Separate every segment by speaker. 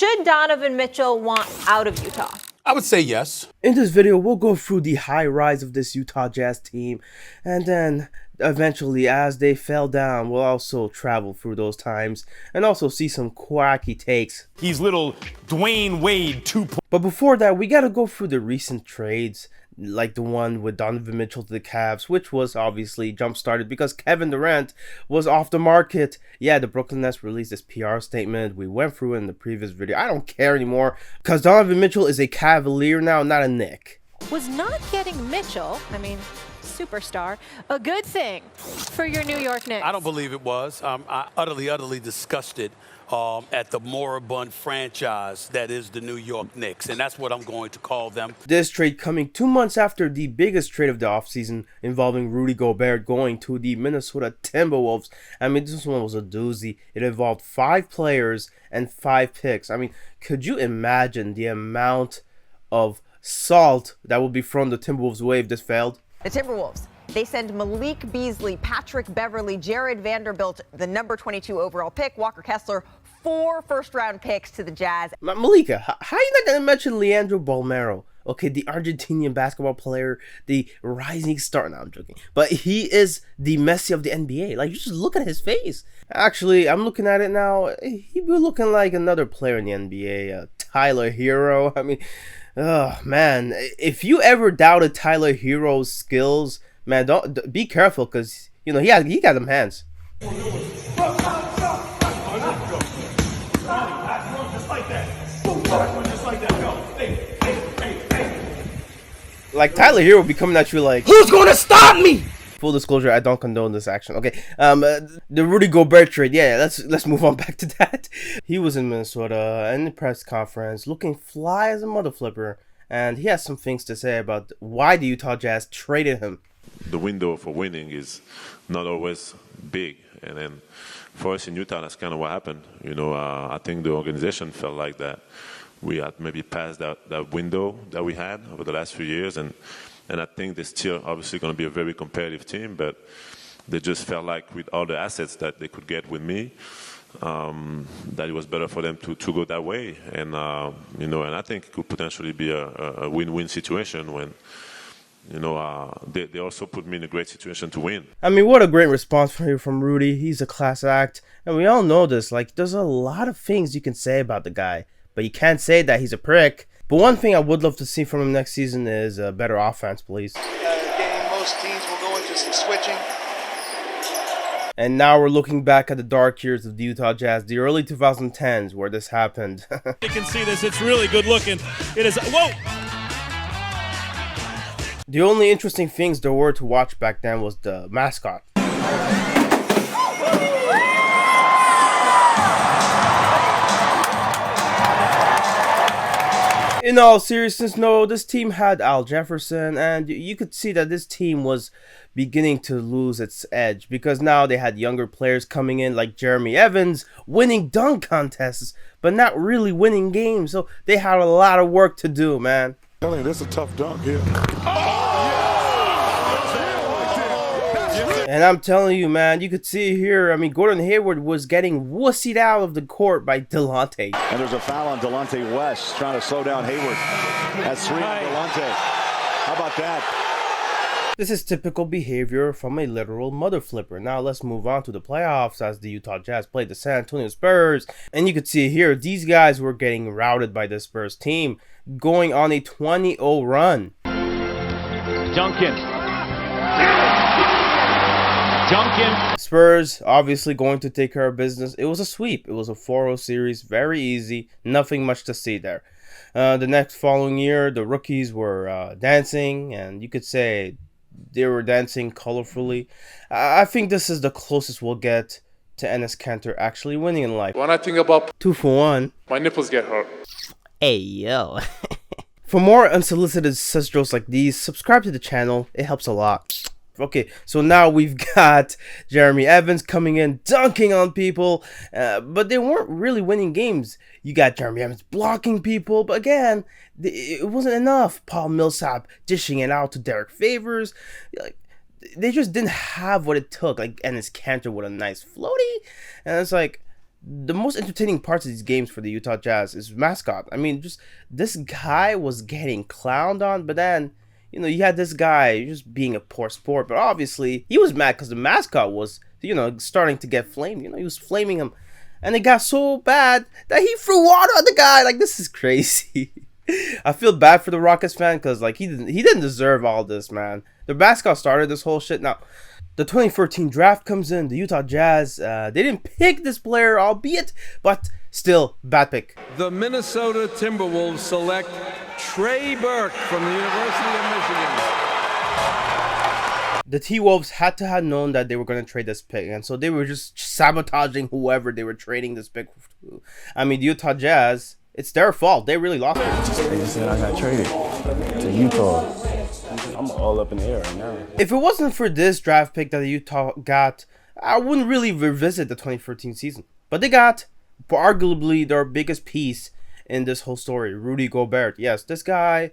Speaker 1: Should Donovan Mitchell want out of Utah?
Speaker 2: I would say yes.
Speaker 3: In this video, we'll go through the high rise of this Utah Jazz team, and then eventually, as they fell down, we'll also travel through those times and also see some quacky takes.
Speaker 2: He's little Dwayne Wade 2.0.
Speaker 3: But before that, we gotta go through the recent trades, like the one with Donovan Mitchell to the Cavs, which was obviously jump-started because Kevin Durant was off the market. Yeah, the Brooklyn Nets released this PR statement. We went through it in the previous video. I don't care anymore because Donovan Mitchell is a Cavalier now, not a Knick.
Speaker 1: Was not getting Mitchell, superstar, a good thing for your New York Knicks?
Speaker 4: I don't believe it was. I'm utterly disgusted at the moribund franchise that is the New York Knicks, and that's what I'm going to call them.
Speaker 3: This trade coming 2 months after the biggest trade of the offseason involving Rudy Gobert going to the Minnesota Timberwolves. This one was a doozy. It involved 5 players and 5 picks. Could you imagine the amount of salt that would be thrown the Timberwolves' way if this failed?
Speaker 5: The Timberwolves, they send Malik Beasley, Patrick Beverley, Jared Vanderbilt, the number 22 overall pick, Walker Kessler, 4 first-round picks to the Jazz.
Speaker 3: Malika, how are you not going to mention Leandro Bolmaro? Okay, the Argentinian basketball player, the rising star. No, I'm joking. But he is the Messi of the NBA. Like, you just look at his face. Actually, I'm looking at it now. He be looking like another player in the NBA, Tyler Hero. Oh, man. If you ever doubted Tyler Hero's skills, man, don't be careful because, he got them hands. Like Tyler Hero will be coming at you like, who's gonna stop me? Full disclosure, I don't condone this action. Okay, the Rudy Gobert trade. Yeah, let's move on back to that. He was in Minnesota in the press conference, looking fly as a mother flipper, and he has some things to say about why the Utah Jazz traded him.
Speaker 6: The window for winning is not always big, and then for us in Utah, that's kind of what happened. I think the organization felt like that we had maybe passed that window that we had over the last few years, and I think they're still obviously going to be a very competitive team, but they just felt like with all the assets that they could get with me, that it was better for them to go that way, and and I think it could potentially be a win-win situation when. They also put me in a great situation to win.
Speaker 3: What a great response from Rudy. He's a class act. And we all know this. Like, there's a lot of things you can say about the guy. But you can't say that he's a prick. But one thing I would love to see from him next season is a better offense, please.
Speaker 7: Game, most teams will go into some switching.
Speaker 3: And now we're looking back at the dark years of the Utah Jazz, the early 2010s, where this happened.
Speaker 8: You can see this. It's really good looking. It is. Whoa!
Speaker 3: The only interesting things there were to watch back then was the mascot. In all seriousness, no, this team had Al Jefferson, and you could see that this team was beginning to lose its edge because now they had younger players coming in like Jeremy Evans, winning dunk contests, but not really winning games. So they had a lot of work to do, man.
Speaker 9: This is a tough dunk here.
Speaker 3: And I'm telling you, man, you could see here, Gordon Hayward was getting wussied out of the court by Delonte.
Speaker 10: And there's a foul on Delonte West trying to slow down Hayward. That's 3 on Delonte. How about that?
Speaker 3: This is typical behavior from a literal mother flipper. Now let's move on to the playoffs as the Utah Jazz played the San Antonio Spurs. And you could see here, these guys were getting routed by the Spurs team, going on a 20-0 run.
Speaker 8: Duncan.
Speaker 3: Spurs obviously going to take care of business. It was a sweep. It was a 4-0 series. Very easy. Nothing much to see there. The next following year, the rookies were dancing, and you could say they were dancing colorfully. I think this is the closest we'll get to Enes Kanter actually winning in life.
Speaker 9: When I think about
Speaker 3: 2 for 1,
Speaker 9: my nipples get hurt.
Speaker 3: Hey, yo. For more unsolicited such jokes like these, subscribe to the channel. It helps a lot. Okay, so now we've got Jeremy Evans coming in, dunking on people, but they weren't really winning games. You got Jeremy Evans blocking people, but again, it wasn't enough. Paul Millsap dishing it out to Derek Favors. They just didn't have what it took. Like Enes Kanter with a nice floaty, and it's like, the most entertaining parts of these games for the Utah Jazz is mascot. I mean, just this guy was getting clowned on, but then, you know, you had this guy just being a poor sport. But obviously, he was mad because the mascot was, you know, starting to get flamed. You know, he was flaming him. And it got so bad that he threw water at the guy. Like, this is crazy. I feel bad for the Rockets fan because, like, he didn't deserve all this, man. The mascot started this whole shit. Now, the 2013 draft comes in. The Utah Jazz, they didn't pick this player, albeit, but still, bad pick.
Speaker 11: The Minnesota Timberwolves select Trey Burke from the University of Michigan.
Speaker 3: The T-Wolves had to have known that they were going to trade this pick, and so they were just sabotaging whoever they were trading this pick to. I mean, the Utah Jazz, it's their fault. They really lost it.
Speaker 12: They just said I got traded to Utah. I'm all up in the air right now.
Speaker 3: If it wasn't for this draft pick that the Utah got, I wouldn't really revisit the 2013 season. But they got arguably their biggest piece in this whole story, Rudy Gobert. Yes, this guy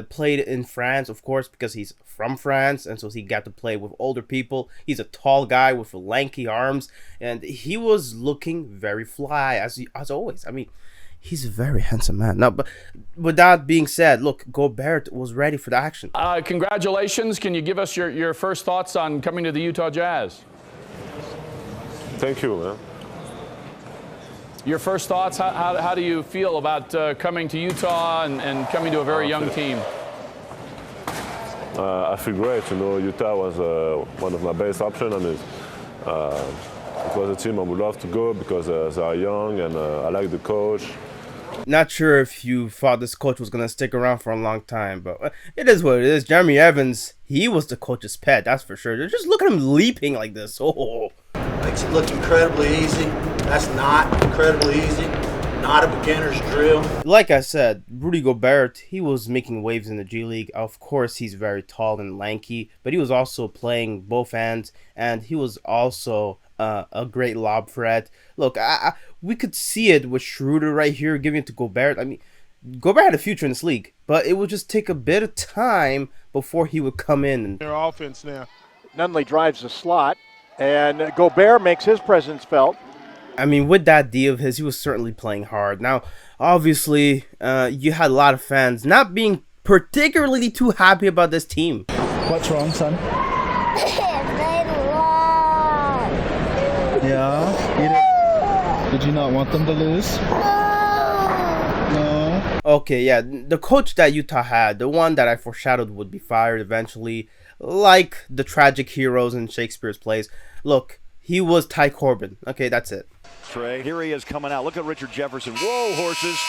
Speaker 3: played in France, of course, because he's from France, and so he got to play with older people. He's a tall guy with lanky arms, and he was looking very fly, as always. I mean, he's a very handsome man. Now, but with that being said, look, Gobert was ready for the action.
Speaker 13: Congratulations. Can you give us your first thoughts on coming to the Utah Jazz?
Speaker 6: Thank you, man.
Speaker 13: Your first thoughts, how do you feel about coming to Utah and coming to a very young team?
Speaker 6: I feel great. You know, Utah was one of my best options, and it was a team I would love to go because they are young, and I like the coach.
Speaker 3: Not sure if you thought this coach was going to stick around for a long time, but it is what it is. Jeremy Evans, he was the coach's pet, that's for sure. Just look at him leaping like this. Oh.
Speaker 14: Makes it look incredibly easy. That's not incredibly easy. Not a beginner's drill.
Speaker 3: Like I said, Rudy Gobert, he was making waves in the G League. Of course, he's very tall and lanky, but he was also playing both ends, and he was also a great lob threat. Look, we could see it with Schroeder right here, giving it to Gobert. I mean, Gobert had a future in this league, but it would just take a bit of time before he would come in.
Speaker 9: Their offense now.
Speaker 10: Nunley drives the slot, and Gobert makes his presence felt.
Speaker 3: I mean, with that D of his, he was certainly playing hard. Now, obviously, you had a lot of fans not being particularly too happy about this team.
Speaker 12: What's wrong, son? Yeah? Did you not want them to lose? No.
Speaker 3: Okay, yeah, the coach that Utah had, the one that I foreshadowed would be fired eventually, like the tragic heroes in Shakespeare's plays. Look, he was Ty Corbin. Okay, that's it.
Speaker 10: Trey, here he is coming out. Look at Richard Jefferson. Whoa, horses.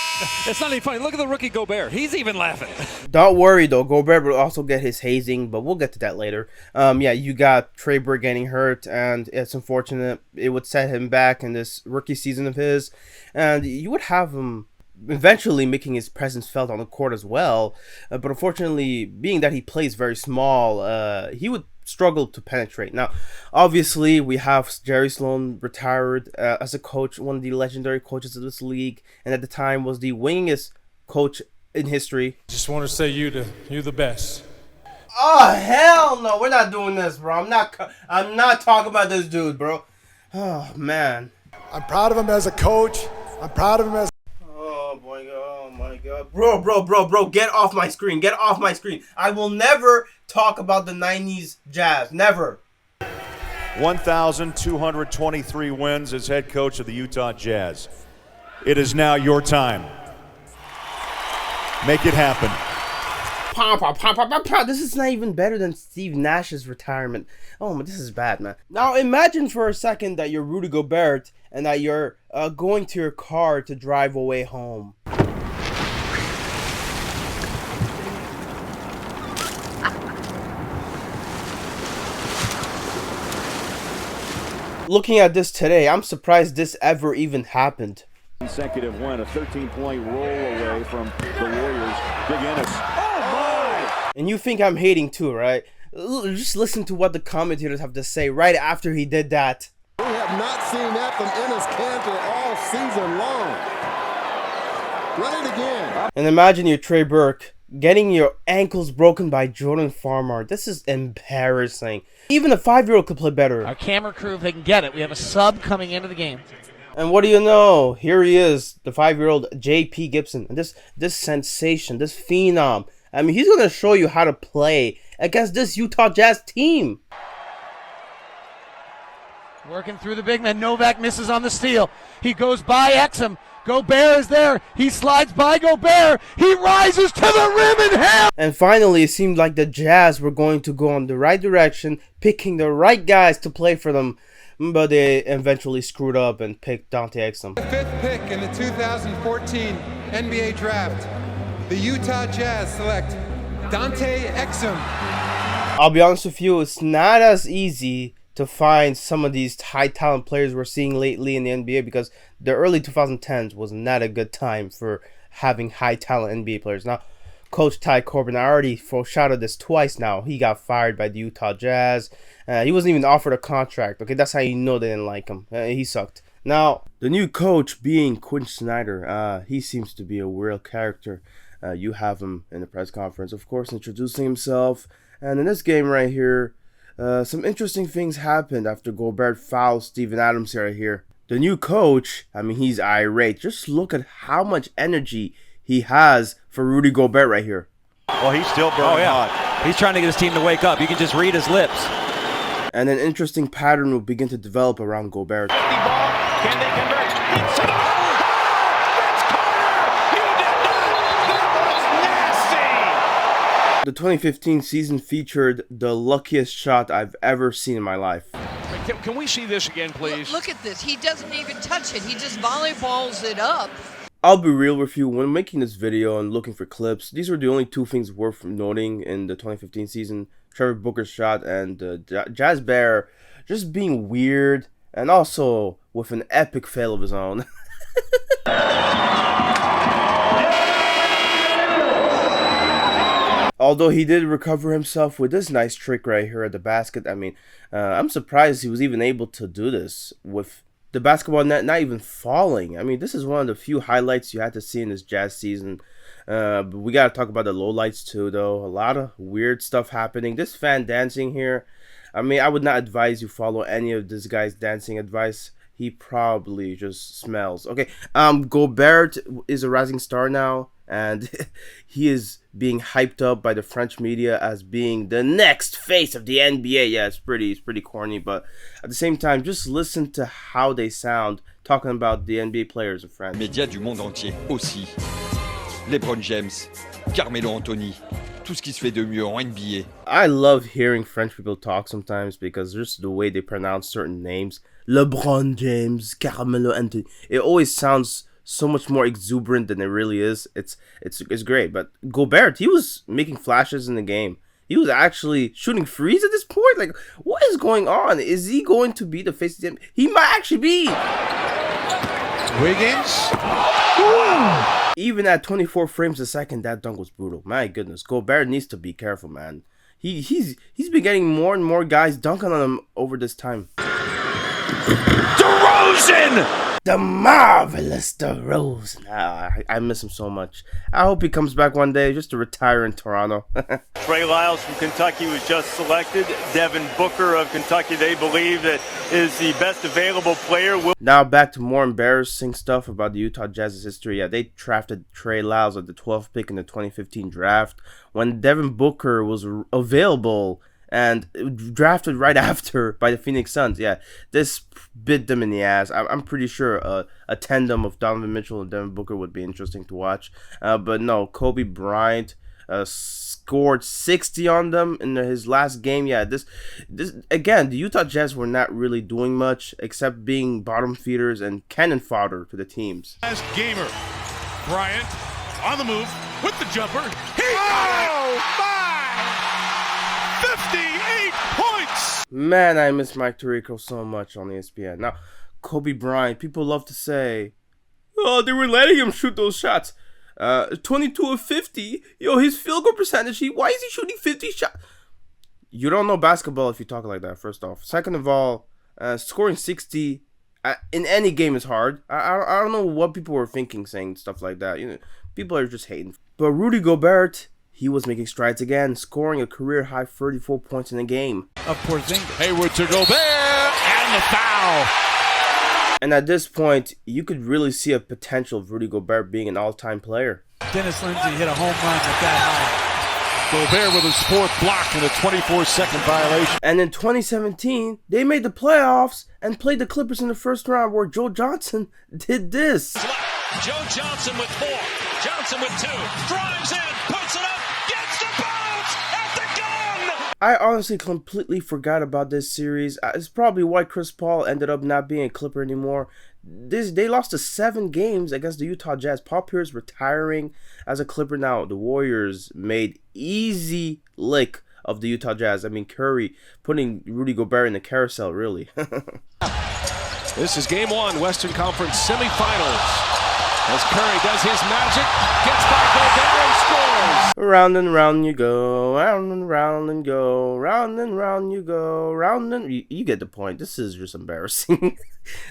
Speaker 8: It's not even funny. Look at the rookie Gobert. He's even laughing.
Speaker 3: Don't worry, though. Gobert will also get his hazing, but we'll get to that later. Yeah, you got Trey Burke getting hurt, and it's unfortunate. It would set him back in this rookie season of his, and you would have him eventually making his presence felt on the court as well. But unfortunately, being that he plays very small, he would struggle to penetrate. Now, obviously, we have Jerry Sloan retired as a coach, one of the legendary coaches of this league, and at the time was the winningest coach in history.
Speaker 9: Just want to say you're the best.
Speaker 3: Oh hell no, we're not doing this, bro. I'm not talking about this dude, bro. Oh man.
Speaker 9: I'm proud of him as a coach. I'm proud of him as.
Speaker 3: Oh my god. Bro, get off my screen. Get off my screen. I will never talk about the 90s Jazz. Never.
Speaker 10: 1,223 wins as head coach of the Utah Jazz. It is now your time. Make it happen.
Speaker 3: This is not even better than Steve Nash's retirement. Oh man, this is bad, man. Now imagine for a second that you're Rudy Gobert and that you're going to your car to drive away home. Looking at this today, I'm surprised this ever even happened.
Speaker 10: Consecutive win, a 13-point roll away from the Warriors. Big Ennis. Oh my!
Speaker 3: And you think I'm hating too, right? Just listen to what the commentators have to say right after he did that.
Speaker 15: We have not seen that from Ennis Cantor all season long. Run it again.
Speaker 3: And imagine you're Trey Burke getting your ankles broken by Jordan Farmar. This is embarrassing. Even a 5-year-old could play better.
Speaker 16: Our camera crew, if they can get it. We have a sub coming into the game.
Speaker 3: And what do you know? Here he is, the 5-year-old J.P. Gibson. And this sensation, this phenom. I mean, he's going to show you how to play against this Utah Jazz team.
Speaker 16: Working through the big man. Novak misses on the steal. He goes by Exum. Gobert is there. He slides by Gobert. He rises to the rim and hell.
Speaker 3: And finally, it seemed like the Jazz were going to go in the right direction, picking the right guys to play for them. But they eventually screwed up and picked Dante Exum.
Speaker 17: The 5th pick in the 2014 NBA Draft, the Utah Jazz select Dante Exum.
Speaker 3: I'll be honest with you, it's not as easy to find some of these high talent players we're seeing lately in the NBA, because the early 2010s was not a good time for having high talent NBA players. Now, Coach Ty Corbin, I already foreshadowed this twice now. He got fired by the Utah Jazz. He wasn't even offered a contract. Okay, that's how you know they didn't like him. He sucked. Now, the new coach being Quinn Snyder, he seems to be a real character. You have him in the press conference, of course, introducing himself. And in this game right here, some interesting things happened after Gobert fouled Steven Adams right here. The new coach, I mean, he's irate. Just look at how much energy he has for Rudy Gobert right here.
Speaker 10: Well, he's still burning hot.
Speaker 8: He's trying to get his team to wake up. You can just read his lips.
Speaker 3: And an interesting pattern will begin to develop around Gobert.
Speaker 2: Can they convert?
Speaker 3: The 2015 season featured the luckiest shot I've ever seen in my life.
Speaker 18: Can we see this again, please?
Speaker 19: Look at this. He doesn't even touch it. He just volleyballs it up.
Speaker 3: I'll be real with you, when making this video and looking for clips, these were the only two things worth noting in the 2015 season. Trevor Booker's shot and Jazz Bear just being weird, and also with an epic fail of his own. Although he did recover himself with this nice trick right here at the basket. I mean, I'm surprised he was even able to do this with the basketball net not even falling. I mean, this is one of the few highlights you had to see in this Jazz season. But we got to talk about the lowlights too, though. A lot of weird stuff happening. This fan dancing here, I mean, I would not advise you follow any of this guy's dancing advice. He probably just smells. Okay, Gobert is a rising star now, and he is being hyped up by the French media as being the next face of the NBA. Yeah, it's pretty corny, but at the same time, just listen to how they sound talking about the NBA players of France.
Speaker 20: Médias du monde entier aussi. LeBron James, Carmelo Anthony, tout ce qui se fait de mieux en NBA.
Speaker 3: I love hearing French people talk sometimes because just the way they pronounce certain names. LeBron James, Carmelo Anthony. It always sounds so much more exuberant than it really is. It's great. But Gobert, he was making flashes in the game. He was actually shooting threes at this point. Like, what is going on? Is he going to be the face of the NBA? He might actually be.
Speaker 17: Wiggins.
Speaker 3: Even at 24 frames a second, that dunk was brutal. My goodness, Gobert needs to be careful, man. He's been getting more and more guys dunking on him over this time.
Speaker 2: DeRozan!
Speaker 3: The marvelous DeRozan. I miss him so much. I hope he comes back one day just to retire in Toronto.
Speaker 21: Trey Lyles from Kentucky was just selected. Devin Booker of Kentucky, they believe that is the best available player.
Speaker 3: Now back to more embarrassing stuff about the Utah Jazz's history. Yeah, they drafted Trey Lyles at the 12th pick in the 2015 draft when Devin Booker was available and drafted right after by the Phoenix Suns. Yeah, this bit them in the ass. I'm pretty sure a tandem of Donovan Mitchell and Devin Booker would be interesting to watch. But no, Kobe Bryant scored 60 on them in his last game. Yeah, this again, the Utah Jazz were not really doing much except being bottom feeders and cannon fodder to the teams.
Speaker 2: As gamer, Bryant on the move with the jumper. He got it! My! 58 points!
Speaker 3: Man, I miss Mike Tirico so much on ESPN. Now, Kobe Bryant, people love to say, oh, they were letting him shoot those shots. 22 of 50. Yo, his field goal percentage, why is he shooting 50 shots? You don't know basketball if you talk like that, first off. Second of all, scoring 60 in any game is hard. I don't know what people were thinking saying stuff like that. You know, people are just hating. But Rudy Gobert, he was making strides again, scoring a career-high 34 points in a game.
Speaker 8: Of Porzingis.
Speaker 2: Hayward to Gobert, and the foul.
Speaker 3: And at this point, you could really see a potential of Rudy Gobert being an all-time player.
Speaker 1: Dennis Lindsey hit a home run at that high.
Speaker 2: Gobert with his 4th block and a 24-second violation.
Speaker 3: And in 2017, they made the playoffs and played the Clippers in the first round where Joe Johnson did this.
Speaker 22: Joe Johnson with 4. Johnson with 2. Drives in, puts it up, gets the bounce at the gun!
Speaker 3: I honestly completely forgot about this series. It's probably why Chris Paul ended up not being a Clipper anymore. They lost to 7 games against the Utah Jazz. Paul Pierce retiring as a Clipper now. The Warriors made easy lick of the Utah Jazz. I mean, Curry putting Rudy Gobert in the carousel, really.
Speaker 18: This is game 1, Western Conference semifinals. As Curry does his magic, gets by Gobert and scores.
Speaker 3: Round and round you go, round and round and go, round and round you go, round and... You get the point. This is just embarrassing.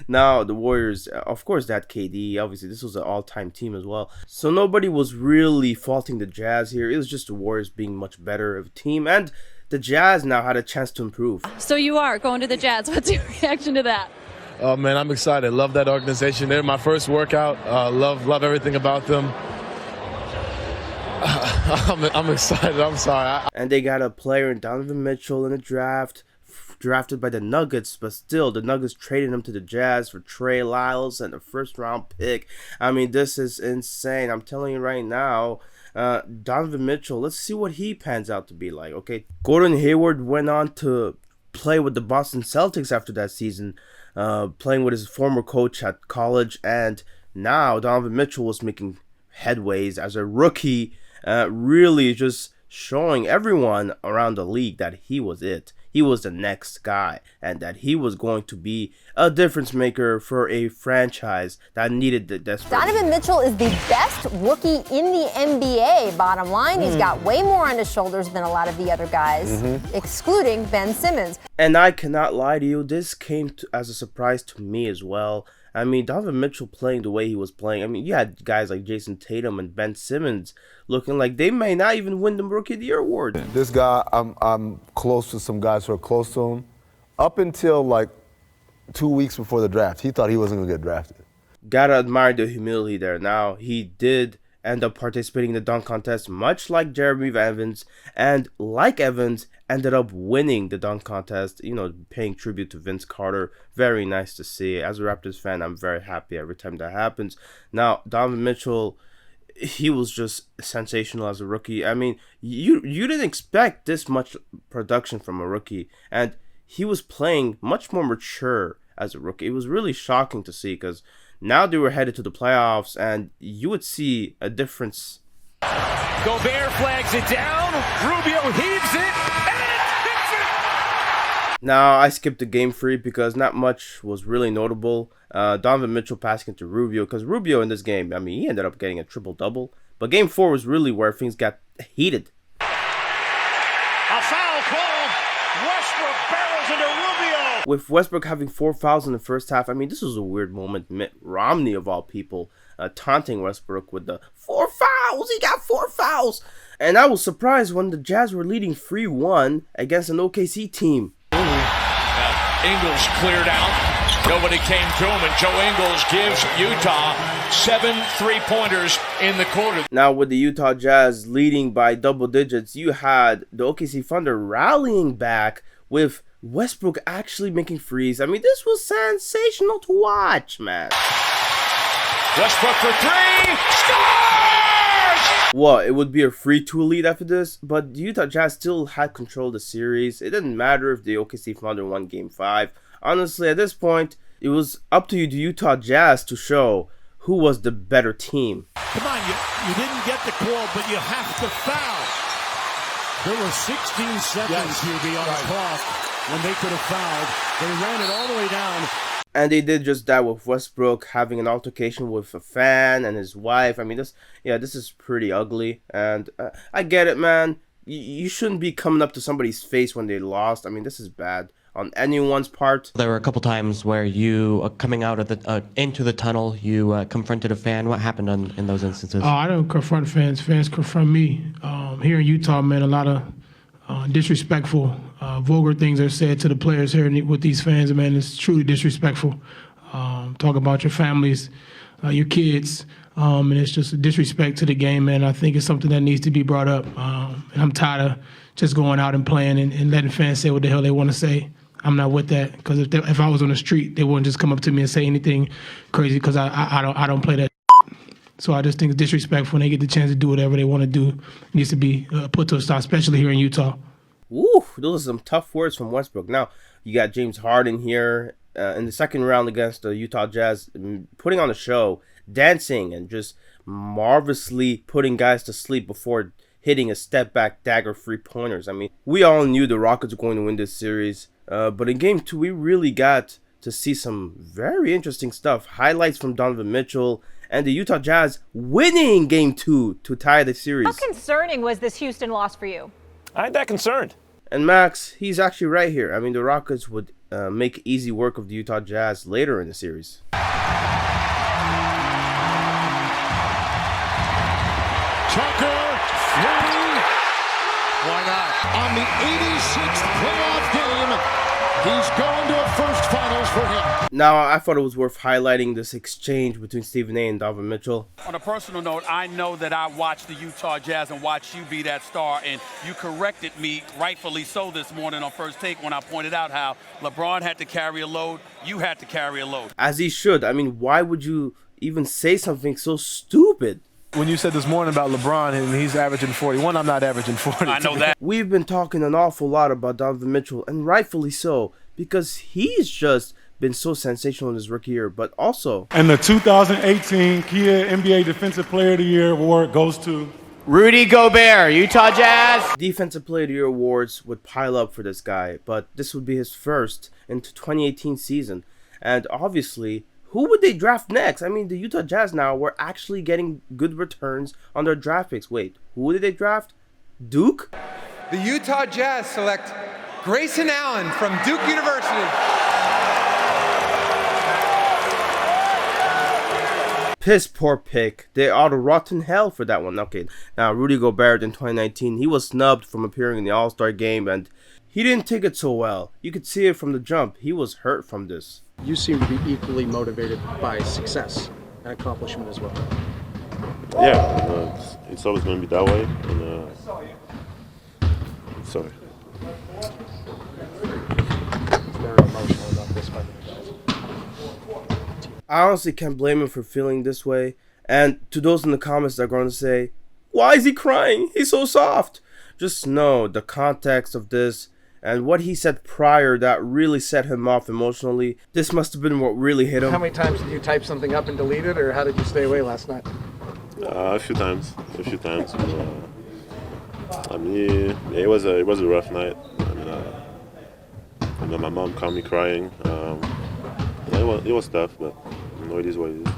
Speaker 3: Now, the Warriors, of course, that KD. Obviously, this was an all-time team as well. So nobody was really faulting the Jazz here. It was just the Warriors being much better of a team. And the Jazz now had a chance to improve.
Speaker 23: So you are going to the Jazz. What's your reaction to that?
Speaker 24: Oh man, I'm excited. Love that organization. They're my first workout. Love everything about them. I'm excited. I'm sorry.
Speaker 3: And they got a player in Donovan Mitchell in the draft, drafted by the Nuggets, but still the Nuggets traded him to the Jazz for Trey Lyles and a first-round pick. I mean, this is insane. I'm telling you right now. Donovan Mitchell, let's see what he pans out to be like. Okay, Gordon Hayward went on to play with the Boston Celtics after that season. Playing with his former coach at college, and now Donovan Mitchell was making headways as a rookie, really just showing everyone around the league that he was it. He was the next guy, and that he was going to be a difference maker for a franchise that needed the desperate.
Speaker 25: Donovan Mitchell is the best rookie in the NBA. Bottom line, he's got way more on his shoulders than a lot of the other guys, excluding Ben Simmons.
Speaker 3: And I cannot lie to you, this came as a surprise to me as well. I mean, Donovan Mitchell playing the way he was playing. I mean, you had guys like Jason Tatum and Ben Simmons looking like they may not even win the Rookie of the Year award.
Speaker 26: This guy, I'm close to some guys who are close to him. Up until like 2 weeks before the draft, he thought he wasn't going to get drafted.
Speaker 3: Gotta admire the humility there. Now, he did end up participating in the dunk contest, much like Jeremy Evans, and like Evans, ended up winning the dunk contest, you know, paying tribute to Vince Carter. Very nice to see. As a Raptors fan, I'm very happy every time that happens. Now, Donovan Mitchell, he was just sensational as a rookie. I mean, you didn't expect this much production from a rookie, and he was playing much more mature as a rookie. It was really shocking to see, because now they were headed to the playoffs, and you would see a difference.
Speaker 22: Gobert flags it down. Rubio heaves it, and it hits it.
Speaker 3: Now, I skipped the game 3 because not much was really notable. Donovan Mitchell passing it to Rubio, because Rubio in this game, I mean, he ended up getting a triple-double. But game 4 was really where things got heated.
Speaker 22: A foul called. Westbrook barrels into Rubio.
Speaker 3: With Westbrook having 4 fouls in the first half, I mean, this was a weird moment. Mitt Romney, of all people, taunting Westbrook with the 4 fouls. He got 4 fouls. And I was surprised when the Jazz were leading 3-1 against an OKC team.
Speaker 18: Ingles cleared out. Nobody came to him, and Joe Ingles gives Utah 7 3-pointers in the quarter.
Speaker 3: Now, with the Utah Jazz leading by double digits, you had the OKC Thunder rallying back with Westbrook actually making threes. I mean, this was sensational to watch, man.
Speaker 18: Westbrook for 3, scores!
Speaker 3: What, it would be a 3-2 lead after this? But the Utah Jazz still had control of the series. It didn't matter if the OKC Thunder won Game 5. Honestly, at this point, it was up to the Utah Jazz to show who was the better team.
Speaker 2: Come on, you didn't get the call, but you have to foul. There were 16 seconds here beyond the clock when they could have fouled. They ran it all the way down.
Speaker 3: And they did just that with Westbrook having an altercation with a fan and his wife. I mean, this is pretty ugly. And I get it, man. You shouldn't be coming up to somebody's face when they lost. I mean, this is bad on anyone's part.
Speaker 27: There were a couple times where you, coming out of the into the tunnel, you confronted a fan. What happened in those instances?
Speaker 28: I don't confront fans. Fans confront me. Here in Utah, man, a lot of disrespectful, vulgar things are said to the players here with these fans, man. It's truly disrespectful. talk about your families, your kids, and it's just a disrespect to the game, man. I think it's something that needs to be brought up. And I'm tired of just going out and playing and letting fans say what the hell they want to say. I'm not with that, because if I was on the street, they wouldn't just come up to me and say anything crazy, because I don't play that. So I just think it's disrespectful when they get the chance to do whatever they want to do. It needs to be put to a stop, especially here in Utah.
Speaker 3: Ooh, those are some tough words from Westbrook. Now, you got James Harden here in the second round against the Utah Jazz, putting on a show, dancing, and just marvelously putting guys to sleep before hitting a step-back dagger 3-pointers. I mean, we all knew the Rockets were going to win this series. But in Game 2, we really got to see some very interesting stuff. Highlights from Donovan Mitchell and the Utah Jazz winning Game 2 to tie the series.
Speaker 4: How concerning was this Houston loss for you?
Speaker 18: I ain't that concerned.
Speaker 3: And Max, he's actually right here. I mean, the Rockets would make easy work of the Utah Jazz later in the series.
Speaker 2: Tucker, three. Why not? On the 86th playoff game, he's going to a first finals for him.
Speaker 3: Now, I thought it was worth highlighting this exchange between Stephen A. and Donovan Mitchell.
Speaker 5: On a personal note, I know that I watched the Utah Jazz and watched you be that star, and you corrected me, rightfully so, this morning on First Take when I pointed out how LeBron had to carry a load, you had to carry a load.
Speaker 3: As he should. I mean, why would you even say something so stupid?
Speaker 24: When you said this morning about LeBron and he's averaging 41, I'm not averaging 40.
Speaker 5: I know that.
Speaker 3: We've been talking an awful lot about Donovan Mitchell, and rightfully so, because he's just been so sensational in his rookie year, but also...
Speaker 9: And the 2018 Kia NBA Defensive Player of the Year award goes to...
Speaker 6: Rudy Gobert, Utah Jazz.
Speaker 3: Defensive Player of the Year awards would pile up for this guy, but this would be his first in the 2018 season. And obviously, who would they draft next? I mean, the Utah Jazz now were actually getting good returns on their draft picks. Wait, who did they draft? Duke?
Speaker 17: The Utah Jazz select Grayson Allen from Duke University.
Speaker 3: Piss poor pick. They ought to rot in hell for that one. Okay, now Rudy Gobert in 2019, he was snubbed from appearing in the All-Star game, and he didn't take it so well. You could see it from the jump. He was hurt from this.
Speaker 7: You seem to be equally motivated by success and accomplishment as well.
Speaker 11: Yeah, it's always going to be that way. And, sorry.
Speaker 7: Very emotional about this, by the way.
Speaker 3: I honestly can't blame him for feeling this way. And to those in the comments that are going to say, why is he crying? He's so soft. Just know the context of this and what he said prior that really set him off emotionally. This must have been what really hit him.
Speaker 7: How many times did you type something up and delete it, or how did you stay away last night?
Speaker 11: A few times. I mean, it was a rough night. I mean, my mom caught me crying. It was tough, but it is what it is.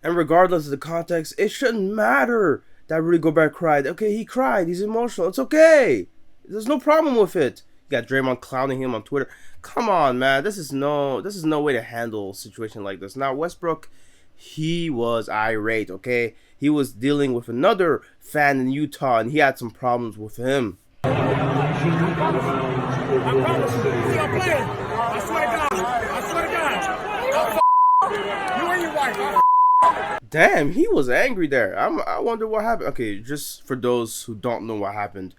Speaker 3: And regardless of the context, it shouldn't matter that Rudy Gobert cried. Okay, he cried. He's emotional. It's okay. There's no problem with it. You got Draymond clowning him on Twitter. Come on, man. This is no way to handle a situation like this. Now, Westbrook, he was irate, okay? He was dealing with another fan in Utah, and he had some problems with him. Damn, he was angry there. I wonder what happened. Okay, just for those who don't know what happened,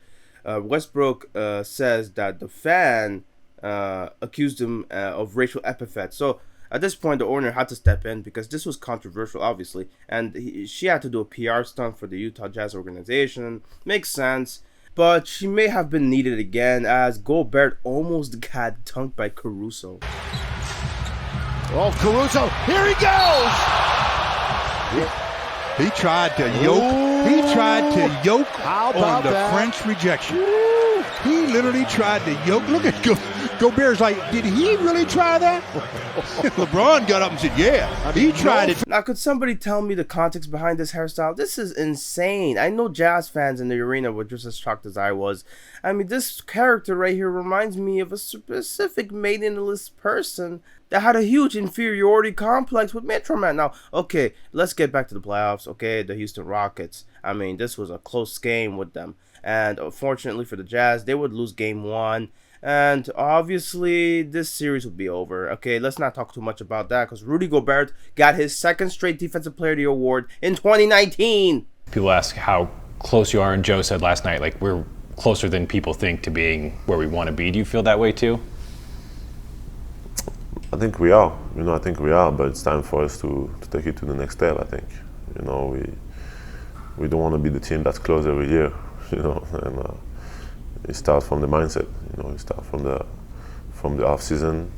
Speaker 3: Westbrook says that the fan accused him of racial epithets. So at this point, the owner had to step in because this was controversial, obviously, and she had to do a PR stunt for the Utah Jazz organization. Makes sense, but she may have been needed again as Gobert almost got dunked by Caruso.
Speaker 12: Oh, Caruso, here he goes! He tried to yoke. He tried to yoke on the French rejection. He literally tried to yoke. Look at Gobert's like, did he really try that? LeBron got up and said, yeah, he tried it.
Speaker 3: Now, could somebody tell me the context behind this hairstyle? This is insane. I know Jazz fans in the arena were just as shocked as I was. I mean, this character right here reminds me of a specific maidenless person that had a huge inferiority complex with Metro Man. Now, okay, let's get back to the playoffs, okay? The Houston Rockets. I mean, this was a close game with them. And unfortunately for the Jazz, they would lose game 1. And obviously, this series will be over. Okay, let's not talk too much about that because Rudy Gobert got his second straight Defensive Player of the Year award in 2019.
Speaker 10: People ask how close you are, and Joe said last night, like, we're closer than people think to being where we want to be. Do you feel that way too?
Speaker 11: I think we are. I think we are, but it's time for us to take it to the next step, I think. We don't want to be the team that's close every year, and it starts from the mindset, it starts from the off season.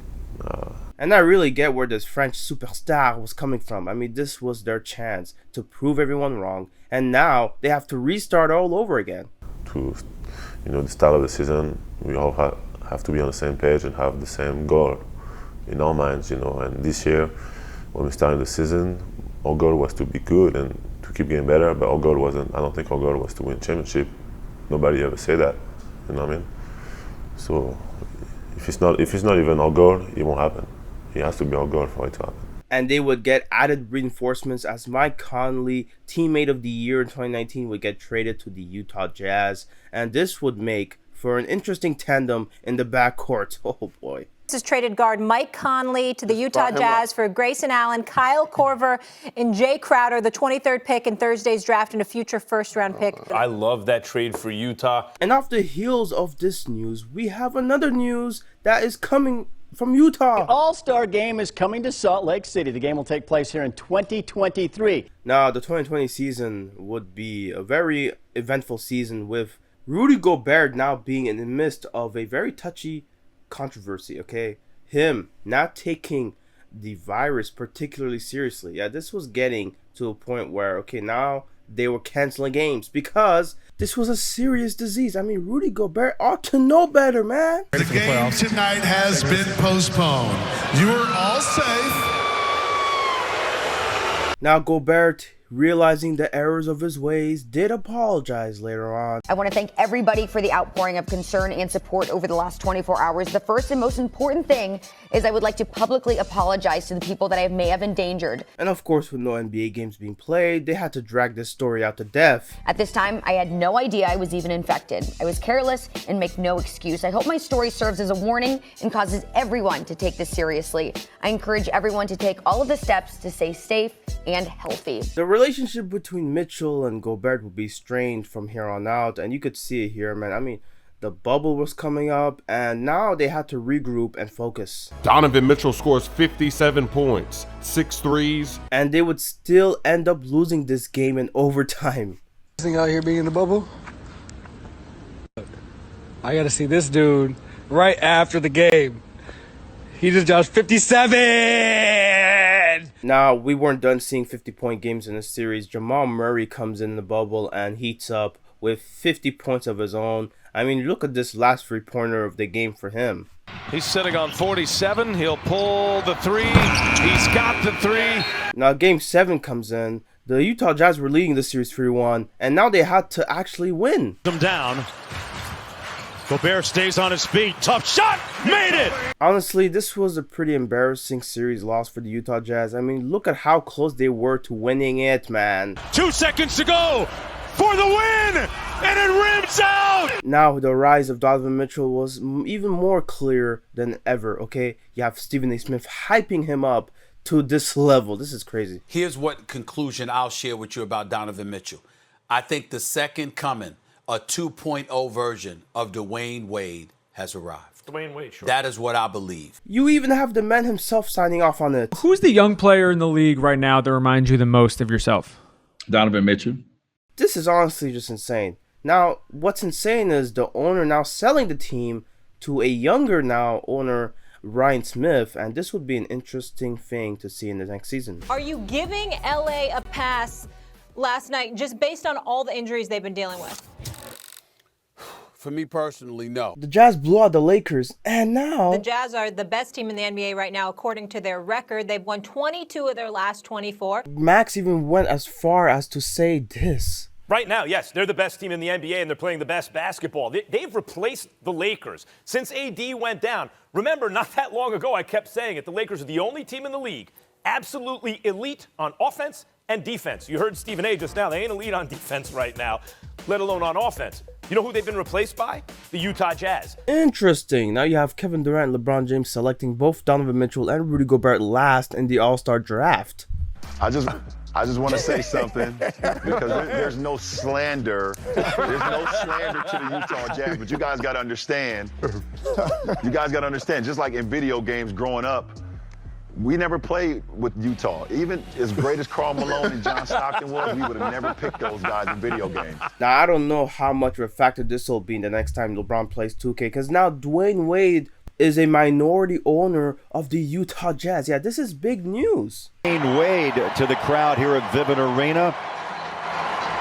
Speaker 3: And I really get where this French superstar was coming from. I mean, this was their chance to prove everyone wrong, and now they have to restart all over again.
Speaker 11: To the start of the season, we all have to be on the same page and have the same goal in our minds, And this year, when we started the season, our goal was to be good and to keep getting better, but our goal wasn't. I don't think our goal was to win championship. Nobody ever said that. You know what I mean? So if it's not even our goal, it won't happen. It has to be our goal for it to happen.
Speaker 3: And they would get added reinforcements as Mike Conley, teammate of the year in 2019, would get traded to the Utah Jazz. And this would make for an interesting tandem in the backcourt. Oh boy.
Speaker 4: This has traded guard Mike Conley to the Utah Jazz for Grayson Allen, Kyle Korver, and Jay Crowder, the 23rd pick in Thursday's draft and a future first-round pick.
Speaker 13: I love that trade for Utah.
Speaker 3: And off the heels of this news, we have another news that is coming from Utah.
Speaker 14: The All-Star Game is coming to Salt Lake City. The game will take place here in 2023.
Speaker 3: Now, the 2020 season would be a very eventful season with Rudy Gobert now being in the midst of a very touchy controversy, okay? Him not taking the virus particularly seriously. Yeah, this was getting to a point where, okay, now they were canceling games because this was a serious disease. I mean, Rudy Gobert ought to know better, man.
Speaker 15: The game tonight has been postponed. You are all safe.
Speaker 3: Now, Gobert, realizing the errors of his ways, did apologize later on.
Speaker 16: I want to thank everybody for the outpouring of concern and support over the last 24 hours. The first and most important thing is I would like to publicly apologize to the people that I may have endangered.
Speaker 3: And of course, with no NBA games being played, they had to drag this story out to death.
Speaker 16: At this time, I had no idea I was even infected. I was careless and make no excuse. I hope my story serves as a warning and causes everyone to take this seriously. I encourage everyone to take all of the steps to stay safe and healthy.
Speaker 3: The relationship between Mitchell and Gobert will be strained from here on out, and you could see it here, man. I mean, the bubble was coming up, and now they had to regroup and focus.
Speaker 19: Donovan Mitchell scores 57 points, 6 threes.
Speaker 3: And they would still end up losing this game in overtime.
Speaker 20: Thing out here being in the bubble, I gotta see this dude right after the game. He just dropped 57!
Speaker 3: Now, we weren't done seeing 50-point games in this series. Jamal Murray comes in the bubble and heats up with 50 points of his own. I mean, look at this last three-pointer of the game for him.
Speaker 22: He's sitting on 47. He'll pull the three. He's got the three.
Speaker 3: Now, Game 7 comes in. The Utah Jazz were leading the series 3-1, and now they had to actually win.
Speaker 22: Them down. Gobert stays on his feet. Tough shot. Made it.
Speaker 3: Honestly, this was a pretty embarrassing series loss for the Utah Jazz. I mean, look at how close they were to winning it, man.
Speaker 22: 2 seconds to go for the win, and it rims out.
Speaker 3: Now, the rise of Donovan Mitchell was even more clear than ever, okay? You have Stephen A. Smith hyping him up to this level. This is crazy.
Speaker 5: Here's what conclusion I'll share with you about Donovan Mitchell. I think the second coming, a 2.0 version of Dwayne Wade, has arrived.
Speaker 15: Dwayne Wade, sure.
Speaker 5: That is what I believe.
Speaker 3: You even have the man himself signing off on it.
Speaker 21: Who's the young player in the league right now that reminds you the most of yourself?
Speaker 15: Donovan Mitchell.
Speaker 3: This is honestly just insane. Now, what's insane is the owner now selling the team to a younger now owner, Ryan Smith, and this would be an interesting thing to see in the next season.
Speaker 4: Are you giving LA a pass last night just based on all the injuries they've been dealing with?
Speaker 5: For me personally, no.
Speaker 3: The Jazz blew out the Lakers, and now
Speaker 4: the Jazz are the best team in the NBA right now, according to their record. They've won 22 of their last 24.
Speaker 3: Max even went as far as to say this.
Speaker 15: Right now, yes, they're the best team in the NBA, and they're playing the best basketball. They've replaced the Lakers since AD went down. Remember, not that long ago, I kept saying it. The Lakers are the only team in the league absolutely elite on offense and defense. You heard Stephen A. just now. They ain't elite on defense right now, let alone on offense. You know who they've been replaced by? The Utah Jazz.
Speaker 3: Interesting. Now you have Kevin Durant and LeBron James selecting both Donovan Mitchell and Rudy Gobert last in the All-Star draft.
Speaker 1: I just want to say something because there's no slander. There's no slander to the Utah Jazz, but you guys got to understand. You guys got to understand, just like in video games growing up, we never played with Utah. Even as great as Karl Malone and John Stockton was, we would have never picked those guys in video games.
Speaker 3: Now, I don't know how much of a factor this will be the next time LeBron plays 2K, because now Dwayne Wade is a minority owner of the Utah Jazz. Yeah, this is big news.
Speaker 8: Dwayne Wade to the crowd here at Vivint Arena.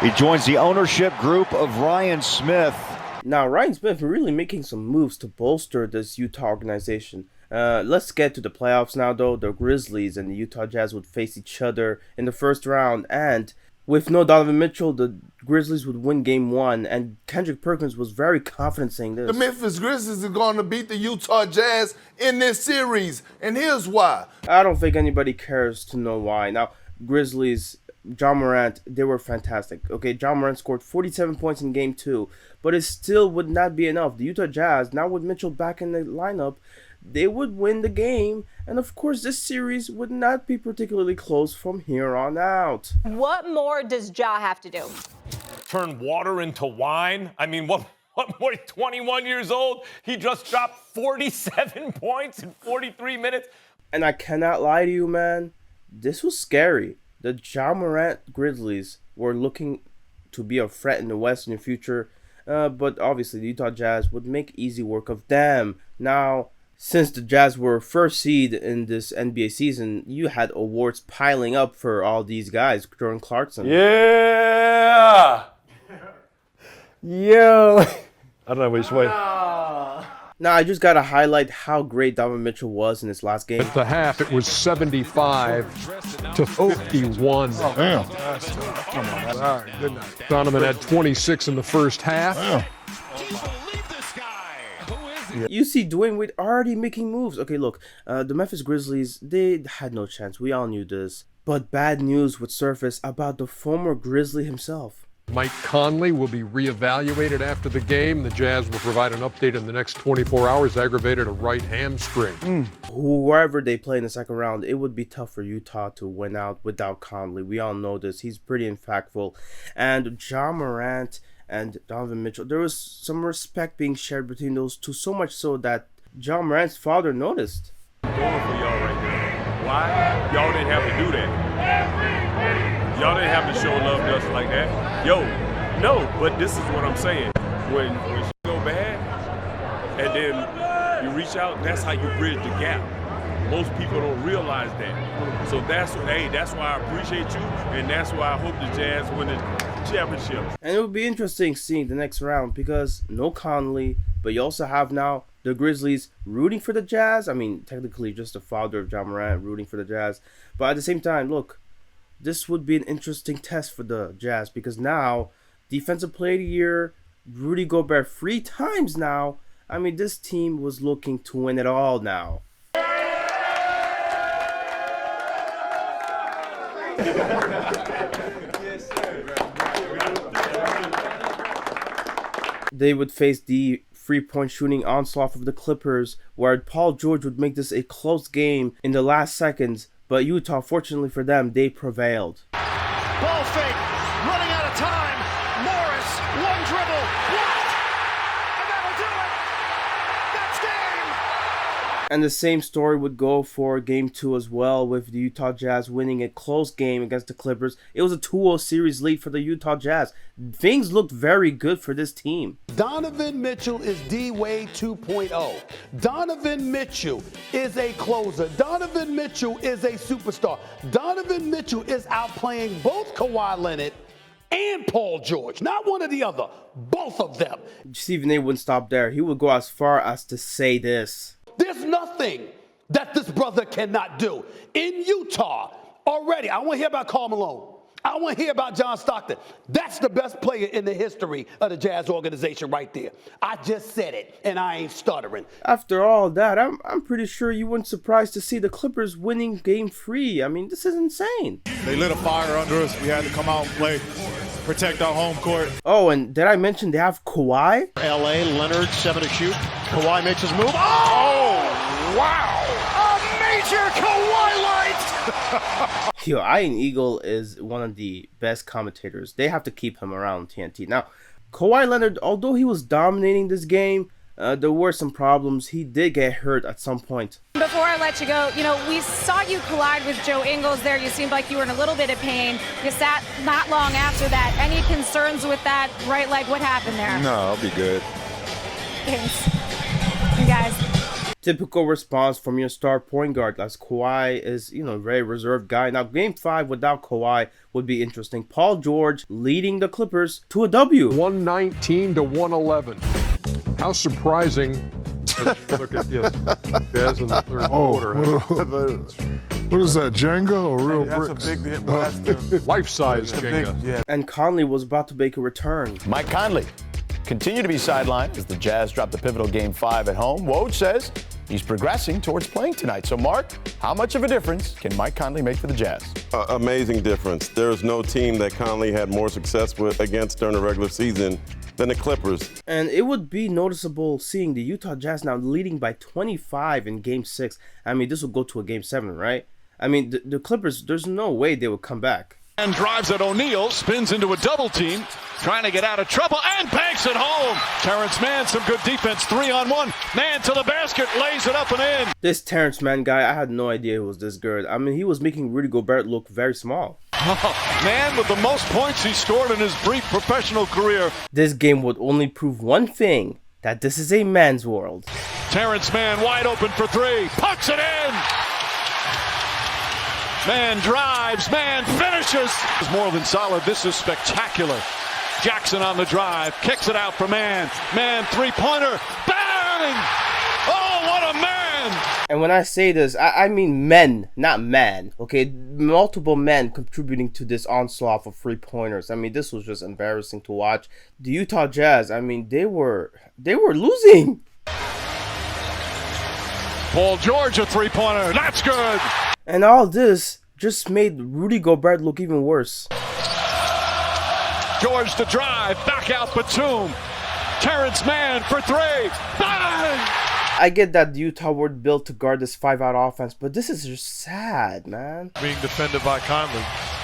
Speaker 8: He joins the ownership group of Ryan Smith.
Speaker 3: Now, Ryan Smith really making some moves to bolster this Utah organization. Let's get to the playoffs now, though. The Grizzlies and the Utah Jazz would face each other in the first round, and with no Donovan Mitchell, the Grizzlies would win Game 1, and Kendrick Perkins was very confident saying this.
Speaker 18: The Memphis Grizzlies are going to beat the Utah Jazz in this series, and here's why.
Speaker 3: I don't think anybody cares to know why. Now, Grizzlies, Ja Morant, they were fantastic. Okay, Ja Morant scored 47 points in Game 2, but it still would not be enough. The Utah Jazz, now with Mitchell back in the lineup, they would win the game, and of course this series would not be particularly close from here on out.
Speaker 4: What more does Ja have to do?
Speaker 15: Turn water into wine? I mean, what more? 21 years old, he just dropped 47 points in 43 minutes.
Speaker 3: And I cannot lie to you, man, this was scary. The Ja Morant Grizzlies were looking to be a threat in the West in the future, but obviously the Utah Jazz would make easy work of them. Now, since the Jazz were first seed in this NBA season, you had awards piling up for all these guys. Jordan Clarkson.
Speaker 23: Yeah! Yo! I don't know which way.
Speaker 3: Now, I just got to highlight how great Donovan Mitchell was in his last game.
Speaker 25: At the half, it was 75 to 51.
Speaker 18: Oh, damn.
Speaker 25: Come on. All right, good night. Donovan had 26 in the first half.
Speaker 18: Damn.
Speaker 3: You see Dwayne Wade already making moves. Okay, look, the Memphis Grizzlies, they had no chance. We all knew this. But bad news would surface about the former Grizzly himself.
Speaker 25: Mike Conley will be reevaluated after the game. The Jazz will provide an update in the next 24 hours. Aggravated a right hamstring.
Speaker 3: Whoever they play in the second round, it would be tough for Utah to win out without Conley. We all know this. He's pretty impactful. And Ja Morant and Donovan Mitchell, there was some respect being shared between those two, so much so that Ja Morant's father noticed.
Speaker 26: Going for y'all right now. Why? Y'all didn't have to do that. Y'all didn't have to show love to us like that. Yo, no, but this is what I'm saying. When you go bad, and then you reach out, that's how you bridge the gap. Most people don't realize that. So that's why I appreciate you, and that's why I hope the Jazz win the championship.
Speaker 3: And it would be interesting seeing the next round because no Conley, but you also have now the Grizzlies rooting for the Jazz. I mean, technically just the father of Ja Morant rooting for the Jazz. But at the same time, look, this would be an interesting test for the Jazz because now, Defensive Player of the Year, Rudy Gobert 3 times now. I mean, this team was looking to win it all now. They would face the three-point shooting onslaught of the Clippers, where Paul George would make this a close game in the last seconds, but Utah, fortunately for them, they prevailed.
Speaker 22: Ball fake, running out of time. Morris, one dribble, blocked, and that'll do it. That's game.
Speaker 3: And the same story would go for Game 2 as well, with the Utah Jazz winning a close game against the Clippers. It was a 2-0 series lead for the Utah Jazz. Things looked very good for this team.
Speaker 27: Donovan Mitchell is D-Wade 2.0. Donovan Mitchell is a closer. Donovan Mitchell is a superstar. Donovan Mitchell is outplaying both Kawhi Leonard and Paul George. Not one or the other, both of them.
Speaker 3: Stephen A wouldn't stop there. He would go as far as to say this.
Speaker 27: There's nothing that this brother cannot do. In Utah, already, I want to hear about Karl Malone. I want to hear about John Stockton. That's the best player in the history of the Jazz organization right there. I just said it, and I ain't stuttering.
Speaker 3: After all that, I'm pretty sure you weren't surprised to see the Clippers winning Game 3. I mean, this is insane.
Speaker 18: They lit a fire under us. We had to come out and play.
Speaker 2: protect our home court.
Speaker 3: Oh, and did I mention they have Kawhi?
Speaker 22: LA, Leonard, 7 to shoot. Kawhi makes his move. Oh, wow! A major Kawhi light!
Speaker 3: Yo, Iron Eagle is one of the best commentators. They have to keep him around TNT. Now, Kawhi Leonard, although he was dominating this game, there were some problems. He did get hurt at some point.
Speaker 6: Before I let you go, we saw you collide with Joe Ingles there. You seemed like you were in a little bit of pain. You sat not long after that. Any concerns with that right leg? What happened there?
Speaker 7: No, I'll be good.
Speaker 6: Thanks. You guys.
Speaker 3: Typical response from your star point guard, as Kawhi is, a very reserved guy. Now, Game 5 without Kawhi would be interesting. Paul George leading the Clippers to a W.
Speaker 25: 119 to 111. How surprising. Look at this. Jazz in the third quarter.
Speaker 7: What is that, Jenga or real bricks?
Speaker 25: That's a big life-size Jenga.
Speaker 3: And Conley was about to make a return.
Speaker 9: Mike Conley continue to be sidelined as the Jazz drop the pivotal Game 5 at home. Woj says he's progressing towards playing tonight. So, Mark, how much of a difference can Mike Conley make for the Jazz?
Speaker 7: Amazing difference. There's no team that Conley had more success with against during the regular season than the Clippers.
Speaker 3: And it would be noticeable seeing the Utah Jazz now leading by 25 in Game 6. I mean, this will go to a Game 7, right? I mean, the Clippers, there's no way they would come back.
Speaker 22: And drives at O'Neal, spins into a double team, trying to get out of trouble, and banks it home. Terrence Mann, some good defense, 3-on-1. Mann to the basket, lays it up and in.
Speaker 3: This Terrence Mann guy, I had no idea he was this good. I mean, he was making Rudy Gobert look very small.
Speaker 22: Man with the most points he scored in his brief professional career.
Speaker 3: This game would only prove one thing, that this is a man's world.
Speaker 22: Terrence Mann wide open for 3, pucks it in. Man drives, man finishes. It's more than solid. This is spectacular. Jackson on the drive, kicks it out for Mann. Mann three-pointer, bang! Oh, what a man!
Speaker 3: And when I say this, I mean men, not man. Okay, multiple men contributing to this onslaught of three-pointers. I mean, this was just embarrassing to watch. The Utah Jazz, I mean, they were losing.
Speaker 22: Paul George a three-pointer, that's good.
Speaker 3: And all this just made Rudy Gobert look even worse.
Speaker 22: George to drive, back out Batum. Terrence Mann for 3, bang!
Speaker 3: I get that the Utah were built to guard this 5-out offense, but this is just sad, man.
Speaker 22: Being defended by Conley.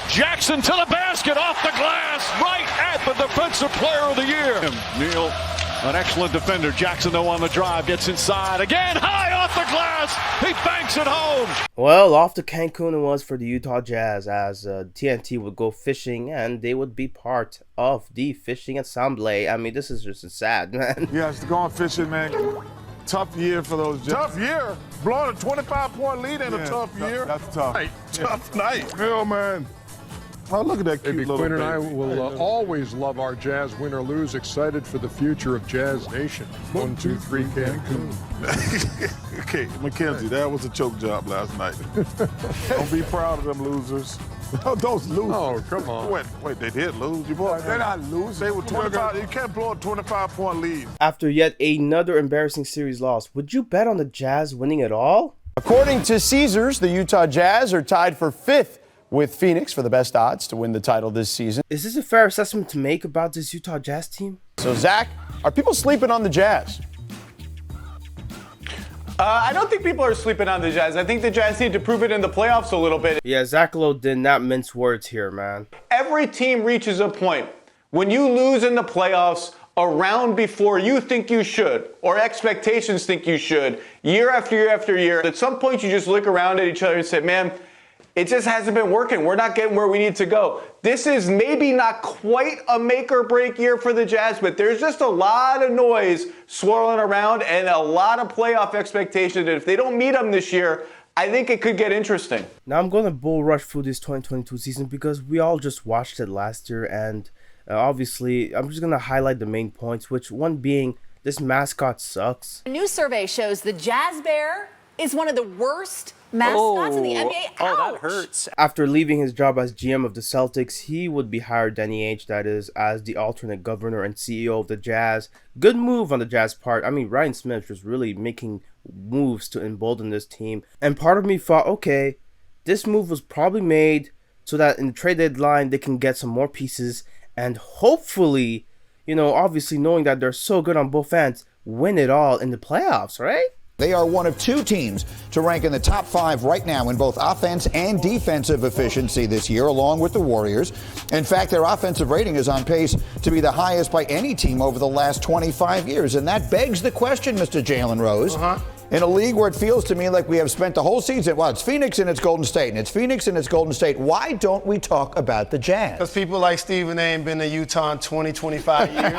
Speaker 22: Jackson to the basket, off the glass, right at the Defensive Player of the Year. Neal, an excellent defender. Jackson, though, on the drive, gets inside. Again, high off the glass. He banks it home.
Speaker 3: Well, off to Cancun it was for the Utah Jazz as TNT would go fishing and they would be part of the fishing assembly. I mean, this is just sad, man.
Speaker 7: Yes, going fishing, man. Tough year for those Jazz. Tough year? Blowing a 25-point lead in a tough year? That's tough. Tough night. Hell, man. Oh, look at that cute little
Speaker 25: Quinn and
Speaker 7: baby.
Speaker 25: I will always love our Jazz win or lose. Excited for the future of Jazz Nation. 1, 2, 3, Cancun.
Speaker 7: Okay, Mackenzie, that was a choke job last night. Don't be proud of them losers. Those losers.
Speaker 25: Oh, come on.
Speaker 7: Wait, they did lose. They're not losing. They were 25. You can't blow a 25-point lead.
Speaker 3: After yet another embarrassing series loss, would you bet on the Jazz winning it all?
Speaker 9: According to Caesars, the Utah Jazz are tied for 5th with Phoenix for the best odds to win the title this season.
Speaker 3: Is this a fair assessment to make about this Utah Jazz team?
Speaker 9: So, Zach, are people sleeping on the Jazz?
Speaker 12: I don't think people are sleeping on the Jazz. I think the Jazz need to prove it in the playoffs a little bit.
Speaker 3: Yeah, Zach Lowe did not mince words here, man.
Speaker 12: Every team reaches a point when you lose in the playoffs a round before you think you should, or expectations think you should, year after year after year. At some point, you just look around at each other and say, man, it just hasn't been working. We're not getting where we need to go. This is maybe not quite a make or break year for the Jazz, but there's just a lot of noise swirling around and a lot of playoff expectations. And if they don't meet them this year, I think it could get interesting.
Speaker 3: Now I'm going to bull rush through this 2022 season because we all just watched it last year. And obviously, I'm just going to highlight the main points, which one being this mascot sucks.
Speaker 17: A new survey shows the Jazz Bear is one of the worst mascots in the NBA. Ouch.
Speaker 3: Oh, that hurts. After leaving his job as GM of the Celtics, he would be hired, Danny Ainge, that is, as the alternate governor and CEO of the Jazz. Good move on the Jazz part. I mean, Ryan Smith was really making moves to embolden this team. And part of me thought, okay, this move was probably made so that in the trade deadline, they can get some more pieces and hopefully, you know, obviously knowing that they're so good on both ends, win it all in the playoffs, right?
Speaker 2: They are one of two teams to rank in the top 5 right now in both offense and defensive efficiency this year, along with the Warriors. In fact, their offensive rating is on pace to be the highest by any team over the last 25 years. And that begs the question, Mr. Jalen Rose. In a league where it feels to me like we have spent the whole season, well, it's Phoenix and it's Golden State, and it's Phoenix and it's Golden State. Why don't we talk about the Jazz?
Speaker 10: Because people like Stephen A. ain't been to Utah in 20, 25 years.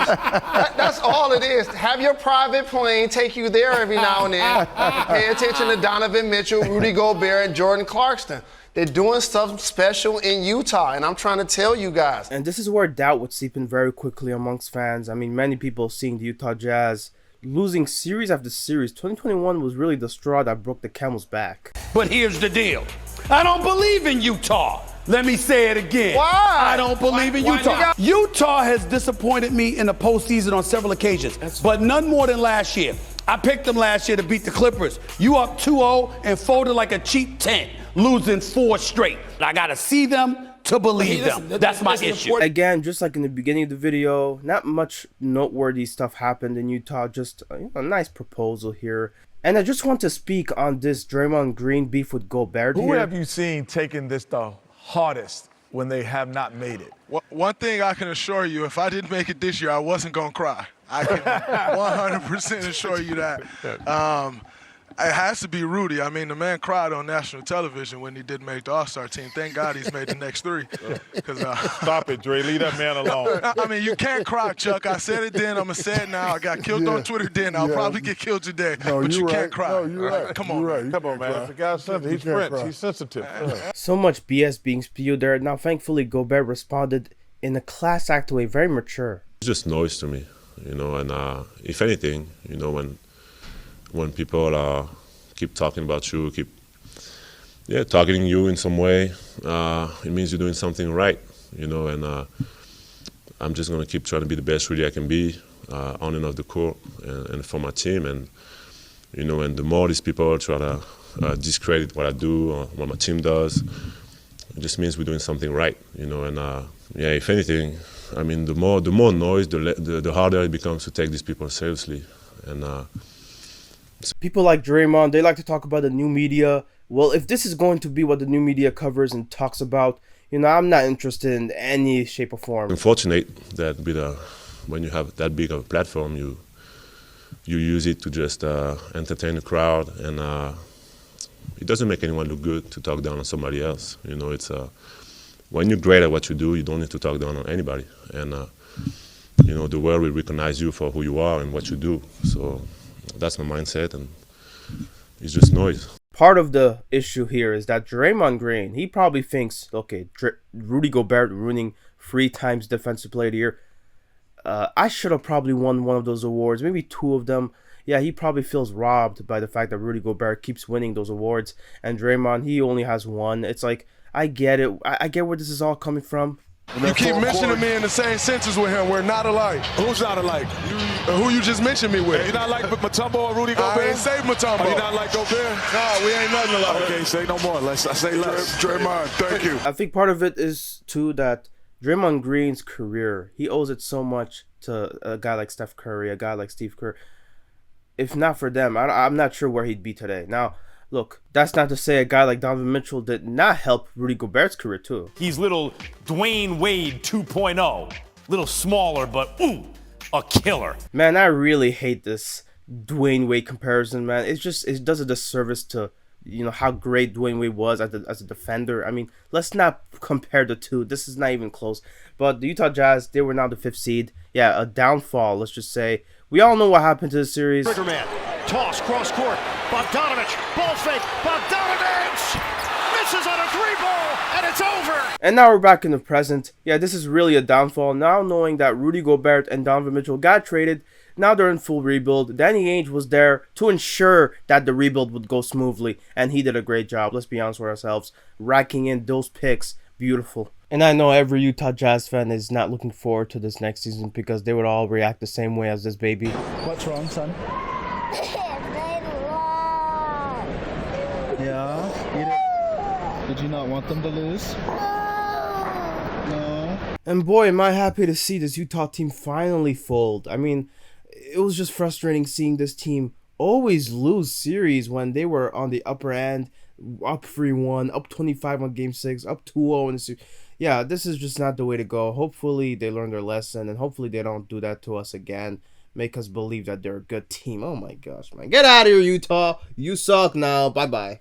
Speaker 10: That's all it is. Have your private plane take you there every now and then. Pay attention to Donovan Mitchell, Rudy Gobert, and Jordan Clarkson. They're doing stuff special in Utah, and I'm trying to tell you guys.
Speaker 3: And this is where doubt would seep in very quickly amongst fans. I mean, many people seeing the Utah Jazz losing series after series. 2021 was really the straw that broke the camel's back.
Speaker 27: But here's the deal. I don't believe in Utah. Let me say it again.
Speaker 10: Why?
Speaker 27: I don't believe in Utah. Utah has disappointed me in the postseason on several occasions, but none more than last year. I picked them last year to beat the Clippers. You up 2-0 and folded like a cheap tent, losing 4 straight. I got to see them to believe them. That's my issue.
Speaker 3: Again, just like in the beginning of the video, not much noteworthy stuff happened in Utah. Just a nice proposal here. And I just want to speak on this Draymond Green beef with Gobert
Speaker 7: Who
Speaker 3: here.
Speaker 7: have you seen taking this the hardest when they have not made it?
Speaker 11: One thing I can assure you, if I didn't make it this year, I wasn't going to cry. I can 100% assure you that. It has to be Rudy. I mean, the man cried on national television when he did make the All-Star team. Thank God he's made the next 3.
Speaker 7: Stop it, Dre. Leave that man alone.
Speaker 11: I mean, you can't cry, Chuck. I said it then. I'm going to say it now. I got killed on Twitter then. I'll probably get killed today. But you can't cry.
Speaker 7: No, you're right.
Speaker 11: Come on,
Speaker 7: man. Come on, man. The guy's sensitive. He's French. He's sensitive.
Speaker 3: So much BS being spewed there. Now, thankfully, Gobert responded in a class act way, very mature.
Speaker 13: It's just noise to me, you know, and if anything, you know, when people keep talking about you, keep targeting you in some way, it means you're doing something right, you know, and I'm just going to keep trying to be the best Rudy I can be on and off the court and for my team. And, you know, and the more these people try to discredit what I do or what my team does, it just means we're doing something right, you know, and if anything, I mean, the more noise, the harder it becomes to take these people seriously. And
Speaker 3: people like Draymond, they like to talk about the new media. Well, if this is going to be what the new media covers and talks about, you know, I'm not interested in any shape or form.
Speaker 13: I'm fortunate that when you have that big of a platform, you use it to just entertain the crowd, and it doesn't make anyone look good to talk down on somebody else. You know, it's when you're great at what you do, you don't need to talk down on anybody. And, you know, the world will recognize you for who you are and what you do. So that's my mindset, and it's just noise.
Speaker 3: Part of the issue here is that Draymond Green, he probably thinks, okay, Rudy Gobert winning 3 times Defensive Player of the Year. I should have probably won one of those awards, maybe 2 of them. Yeah, he probably feels robbed by the fact that Rudy Gobert keeps winning those awards, and Draymond, he only has 1. It's like, I get it. I get where this is all coming from.
Speaker 11: You keep mentioning me in the same sentence with him. We're not alike.
Speaker 7: Who's not alike?
Speaker 11: Who you just mentioned me with.
Speaker 7: You're not like Mutombo or Rudy Gobert?
Speaker 11: I ain't say Mutombo.
Speaker 7: You not like Gobert?
Speaker 11: No, we ain't nothing alike.
Speaker 7: Okay, say no more. I say less.
Speaker 11: Draymond, thank you.
Speaker 3: I think part of it is, too, that Draymond Green's career, he owes it so much to a guy like Steph Curry, a guy like Steve Kerr. If not for them, I'm not sure where he'd be today. Now, look, that's not to say a guy like Donovan Mitchell did not help Rudy Gobert's career, too.
Speaker 15: He's little Dwayne Wade 2.0. Little smaller, but ooh, a killer.
Speaker 3: Man, I really hate this Dwayne Wade comparison, man. It does a disservice to, you know, how great Dwayne Wade was as a defender. I mean, let's not compare the two. This is not even close. But the Utah Jazz, they were now the 5th seed. Yeah, a downfall, let's just say. We all know what happened to the series.
Speaker 22: Trigger man, toss, cross court, Bogdanovich, ball fake, Bogdanovich misses on a 3-ball, and it's over.
Speaker 3: And now we're back in the present. Yeah, this is really a downfall. Now knowing that Rudy Gobert and Donovan Mitchell got traded, now they're in full rebuild. Danny Ainge was there to ensure that the rebuild would go smoothly, and he did a great job. Let's be honest with ourselves, racking in those picks. Beautiful. And I know every Utah Jazz fan is not looking forward to this next season because they would all react the same way as this baby.
Speaker 14: What's wrong, son? Yeah? Did you not want them to lose? No.
Speaker 3: And boy, am I happy to see this Utah team finally fold. I mean, it was just frustrating seeing this team always lose series when they were on the upper end, up 3-1, up 25 on Game 6, up 2-0 in the series. Yeah, this is just not the way to go. Hopefully they learn their lesson, and hopefully they don't do that to us again. Make us believe that they're a good team. Oh my gosh, man. Get out of here, Utah. You suck now. Bye-bye.